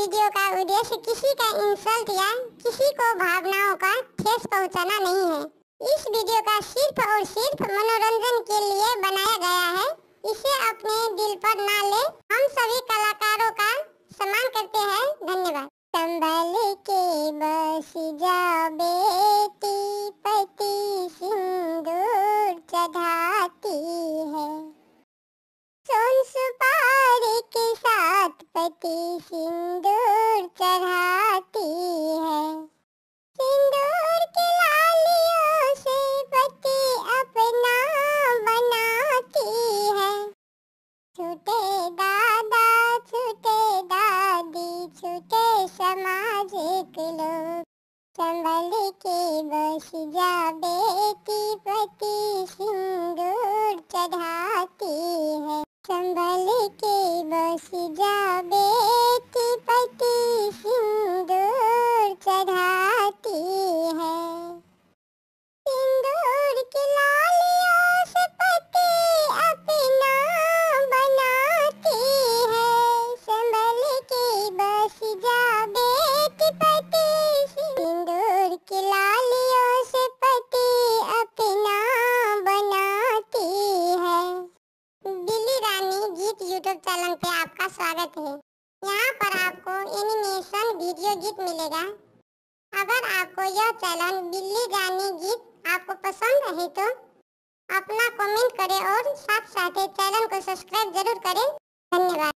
Video का उद्देश्य किसी का इंसल्ट या किसी को भावनाओं का ठेस पहुंचाना नहीं है। इस वीडियो का सिर्फ और सिर्फ मनोरंजन के लिए बनाया गया है। इसे अपने दिल पर ना ले। हम सभी कलाकारों का सम्मान करते हैं। धन्यवाद। संभल के बस जा बेटी, पति सिंदूर चढ़ाती है। सोन सुपारी के साथ पति सिंदूर चढ़ाती है। सिंदूर की लालियों से पति अपना बनाती है। छूटे दादा छूटे दादी छूटे सामाजिक लोग, संभल के बस जा बेटी, पति सिंदूर चढ़ाती है। संभल के बस जा बेटी, पति सिंदूर चढ़ाती है। सिंदूर की लालियों से पति अपना बनाती है। संभल के बस जा बेटी, पति सिंदूर की लालियों से पति अपना बनाती है। बिल्ली रानी गीत यूट्यूब चैनल पे आपका स्वागत है। यहाँ पर आपको एनिमेशन वीडियो गीत मिलेगा। अगर आपको यह चैनल बिल्ली रानी गीत आपको पसंद है तो अपना कमेंट करें और साथ साथ चैनल को सब्सक्राइब जरूर करें। धन्यवाद।